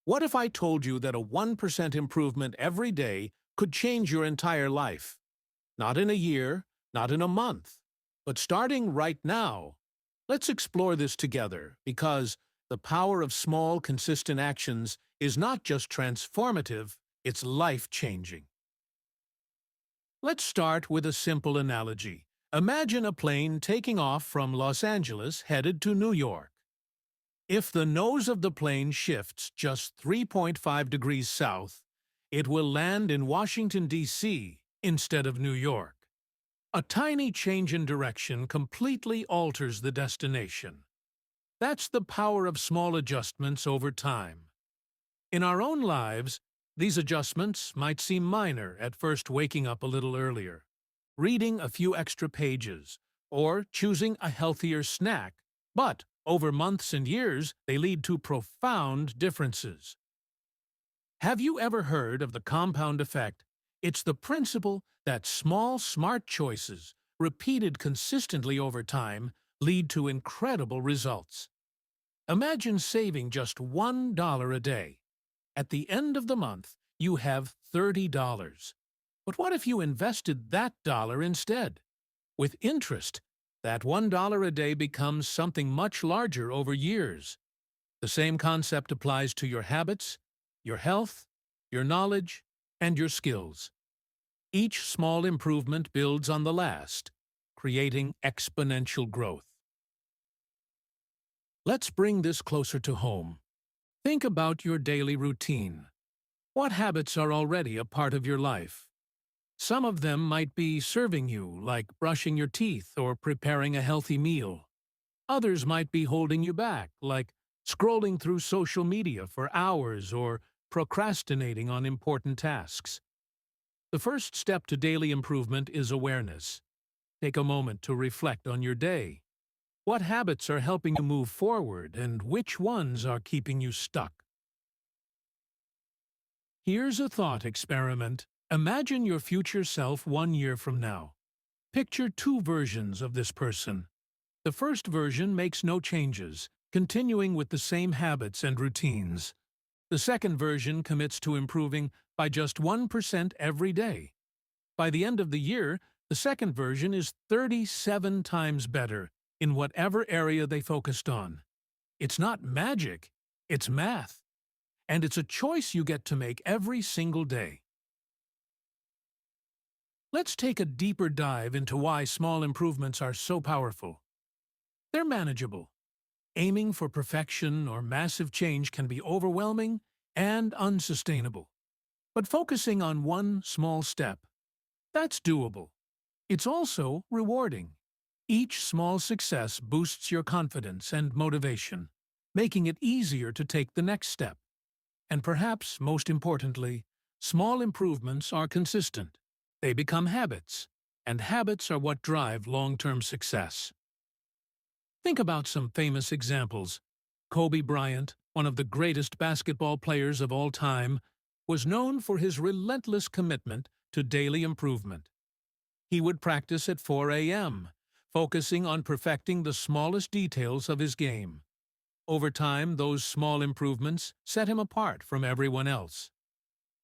What if I told you that a 1% improvement every day could change your entire life? Not in a year, not in a month, but starting right now. Let's explore this together because the power of small, consistent actions is not just transformative, it's life-changing. Let's start with a simple analogy. Imagine a plane taking off from Los Angeles headed to New York. If the nose of the plane shifts just 3.5 degrees south, it will land in Washington, D.C. instead of New York. A tiny change in direction completely alters the destination. That's the power of small adjustments over time. In our own lives, these adjustments might seem minor at first, waking up a little earlier, reading a few extra pages, or choosing a healthier snack, but over months and years, they lead to profound differences. Have you ever heard of the compound effect? It's the principle that small, smart choices, repeated consistently over time, lead to incredible results. Imagine saving just $1 a day. At the end of the month, you have $30. But what if you invested that dollar instead? With interest, that $1 a day becomes something much larger over years. The same concept applies to your habits, your health, your knowledge, and your skills. Each small improvement builds on the last, creating exponential growth. Let's bring this closer to home. Think about your daily routine. What habits are already a part of your life? Some of them might be serving you, like brushing your teeth or preparing a healthy meal. Others might be holding you back, like scrolling through social media for hours or procrastinating on important tasks. The first step to daily improvement is awareness. Take a moment to reflect on your day. What habits are helping you move forward, and which ones are keeping you stuck? Here's a thought experiment. Imagine your future self 1 year from now. Picture two versions of this person. The first version makes no changes, continuing with the same habits and routines. The second version commits to improving by just 1% every day. By the end of the year, the second version is 37 times better in whatever area they focused on. It's not magic, it's math. And it's a choice you get to make every single day. Let's take a deeper dive into why small improvements are so powerful. They're manageable. Aiming for perfection or massive change can be overwhelming and unsustainable. But focusing on one small step, that's doable. It's also rewarding. Each small success boosts your confidence and motivation, making it easier to take the next step. And perhaps most importantly, small improvements are consistent. They become habits, and habits are what drive long-term success. Think about some famous examples. Kobe Bryant, one of the greatest basketball players of all time, was known for his relentless commitment to daily improvement. He would practice at 4 a.m., focusing on perfecting the smallest details of his game. Over time, those small improvements set him apart from everyone else.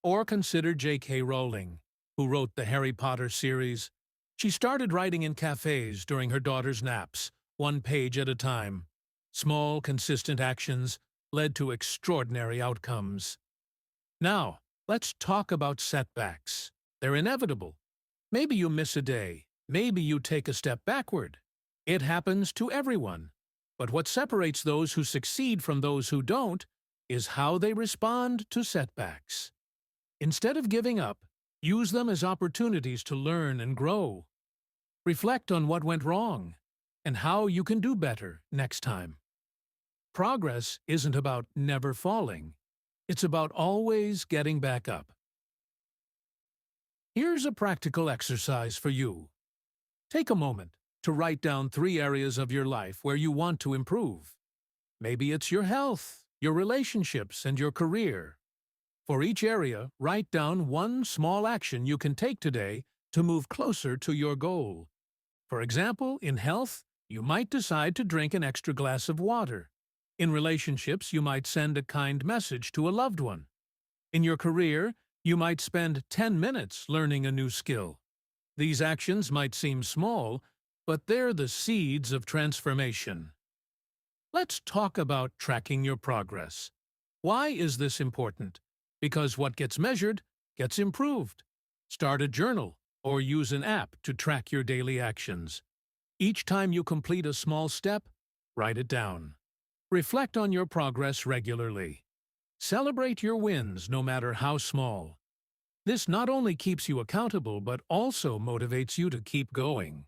Or consider J.K. Rowling, who wrote the Harry Potter series. She started writing in cafes during her daughter's naps, one page at a time. Small, consistent actions led to extraordinary outcomes. Now, let's talk about setbacks. They're inevitable. Maybe you miss a day. Maybe you take a step backward. It happens to everyone. But what separates those who succeed from those who don't is how they respond to setbacks. Instead of giving up, use them as opportunities to learn and grow. Reflect on what went wrong and how you can do better next time. Progress isn't about never falling. It's about always getting back up. Here's a practical exercise for you. Take a moment to write down 3 areas of your life where you want to improve. Maybe it's your health, your relationships, and your career. For each area, write down one small action you can take today to move closer to your goal. For example, in health, you might decide to drink an extra glass of water. In relationships, you might send a kind message to a loved one. In your career, you might spend 10 minutes learning a new skill. These actions might seem small, but they're the seeds of transformation. Let's talk about tracking your progress. Why is this important? Because what gets measured gets improved. Start a journal or use an app to track your daily actions. Each time you complete a small step, write it down. Reflect on your progress regularly. Celebrate your wins, no matter how small. This not only keeps you accountable, but also motivates you to keep going.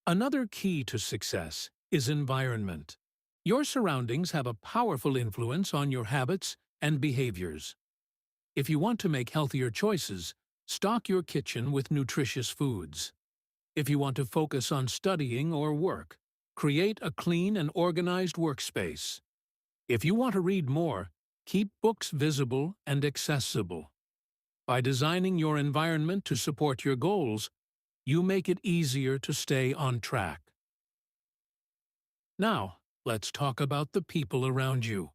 Another key to success is environment. Your surroundings have a powerful influence on your habits and behaviors. If you want to make healthier choices, stock your kitchen with nutritious foods. If you want to focus on studying or work, create a clean and organized workspace. If you want to read more, keep books visible and accessible. By designing your environment to support your goals, you make it easier to stay on track. Now, let's talk about the people around you.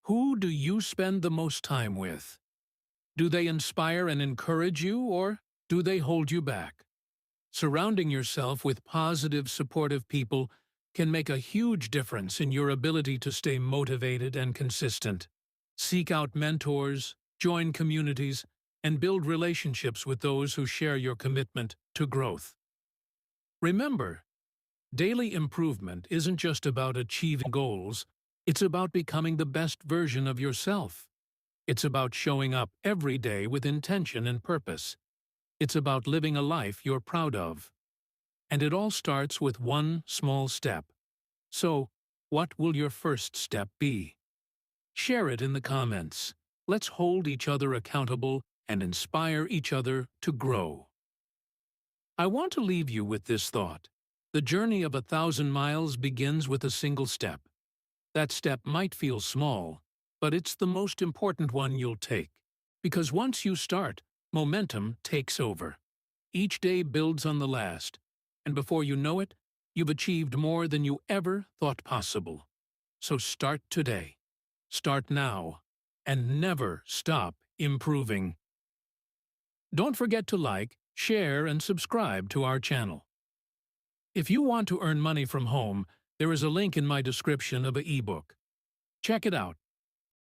Who do you spend the most time with? Do they inspire and encourage you, or do they hold you back? Surrounding yourself with positive, supportive people can make a huge difference in your ability to stay motivated and consistent. Seek out mentors, join communities, and build relationships with those who share your commitment to growth. Remember, daily improvement isn't just about achieving goals, it's about becoming the best version of yourself. It's about showing up every day with intention and purpose. It's about living a life you're proud of. And it all starts with one small step. So, what will your first step be? Share it in the comments. Let's hold each other accountable and inspire each other to grow. I want to leave you with this thought. The journey of 1,000 miles begins with a single step. That step might feel small, but it's the most important one you'll take. Because once you start, momentum takes over. Each day builds on the last, and before you know it, you've achieved more than you ever thought possible. So start today. Start now, and never stop improving. Don't forget to like, share, and subscribe to our channel. If you want to earn money from home, there is a link in my description of an ebook. Check it out